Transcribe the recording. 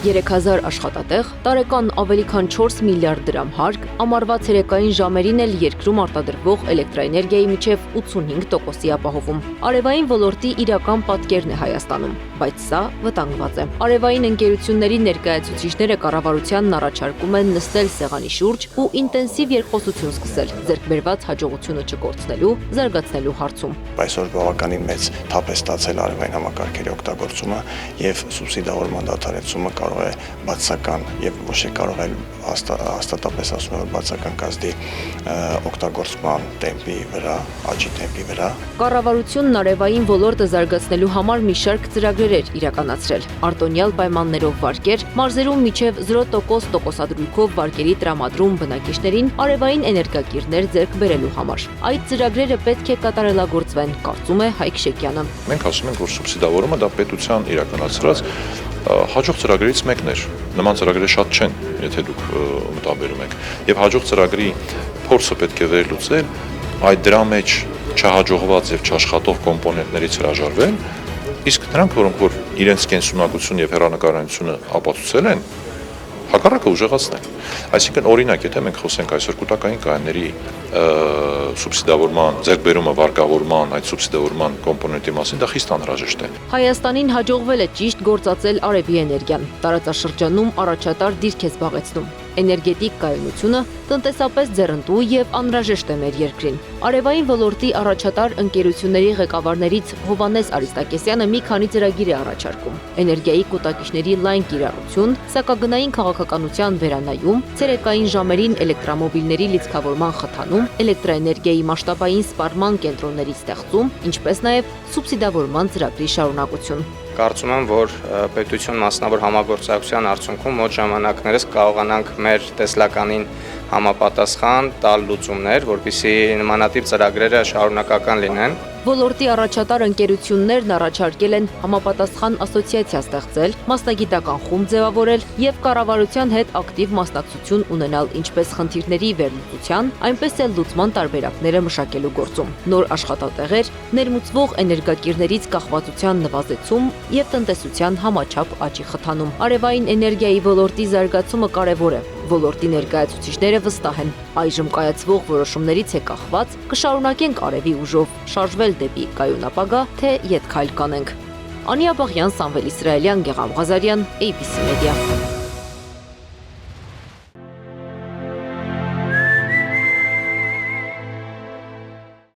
3000 աշխատատեղ, տարեկան ավելի քան 4 միլիարդ դրամ հարկ, ամառվա ցերեկային ժամերին էլ երկրում արտադրվող էլեկտրաէներգիայի միջև 85%-ի ապահովում։ Արևային ոլորտի իրական պատկերն է Հայաստանում, բայց սա վտանգված է։ Արևային ընկերությունների ներկայացուցիչները կառավարությանն առաջարկում են նստել սեղանի շուրջ ու ինտենսիվ երկխոսություն սկսել ձեռքբերված հաջողությունը չկորցնելու, զարգացնելու հարցում։ Այսօր բավականին մեծ թափ է ստացել արևային համակարգերի օգտագործումը եւ սուբսիդավորման դադարեցումը կարող է բացական եւ ոչ թե կարող է հաստատապես ասում եմ բացական կազմի օգտագործման տեմպի վրա, աճի տեմպի վրա։ Կառավարությունն արևային ոլորտը զարգացնելու համար մի շարք ծրագրեր էր իրականացրել։ Արտոնյալ պայմաններով վարկեր, մարզերում միջև 0% տոկոսադրույքով վարկերի տրամադրում բնակիչներին արևային էներգակիրներ ձեռք բերելու համար։ Այդ ծրագրերը պետք է կատարելագործվեն, կարծում է Հայկ Շեկյանը։ Մենք ասում ենք, որ սուբսիդավորումը դա պետության իրականացրած հաջող ծրագրերից մեկն էր։ Նման ծրագրերը շատ չեն, եթե դուք մտաբերում եք։ Եվ հաջող ծրագրի փորձը պետք է վերլուծել, այդ դրա մեջ չհաջողված եւ չաշխատող կոմպոնենտներից հրաժարվել, իսկ նրանք, որոնք իրենց կենսունակություն եւ հեռանկարությունը ապացուցել են, հակառակը ուժեղացնել։ Այսինքն օրինակ, եթե մենք խոսենք այսօր կൂട്ടակային կայանների սուբսիդավորման, ձեռքբերումը վարկավորման, այդ սուբսիդավորման կոմպոնենտի մասին դա խիստ անհրաժեշտ է։ Հայաստանին հաջողվել է ճիշտ գործածել արևի էներգիան։ Տարածաշրջանում առաջատար դիրք է զբաղեցնում։ Էներգետիկ կայունությունը տնտեսապես ձեռնտու եւ անհրաժեշտ է մեր երկրին։ Արևային ոլորտի առաջատար ընկերությունների ղեկավարներից Հովհաննես Արիստակեսյանը մի քանի ծրագիր է առաջարկում։ Էներգիայի կուտակիչների լայն կիրառություն, սակագնային քաղաքականության վերանայում, ցերեկային ժամերին էլեկտրամոբիլների լիցքավորման խթանում, էլեկտրաէներգիայի մասշտաբային սպառման կենտրոնների ստեղծում, ինչպես նաեւ սուբսիդավորման ծրագրի շարունակություն։ Կարծում եմ, որ պետություն մասնավոր համագործակցության արդյունքում մոտ ժամանակներս կարողանանք մեր տեսլականին համապատասխան տալ լուծումներ, որպեսզի նմանատիպ ծրագրերը շարունակական լինեն։ Ոլորտի առաջատար ընկերություններն առաջարկել են համապատասխան ասոցիացիա ստեղծել, մասնագիտական խումբ ձևավորել եւ կառավարության հետ ակտիվ մասնակցություն ունենալ ինչպես խնդիրների վերլուծության, այնպես էլ լուծման տարբերակները մշակելու գործում։ Նոր աշխատատեղեր, ներմուծվող էներգակիրներից կախվածության նվազեցում եւ տնտեսության համաչափ աճի խթանում։ Արևային էներգիայի ոլորտի զարգացումը կարեւոր է։ Ոլորտի ներկայացուցիչները վստահ են, այժմ կայացվող որոշումներից է կախված, կշարունակենք արևի ուժով շարժվել դեպի կայուն ապագա, թե ետ քայլ կանենք։ Անի Աբաղյան, Սամվել Իսրայելյան, Գեղամ Ղազարյան, ABC Media։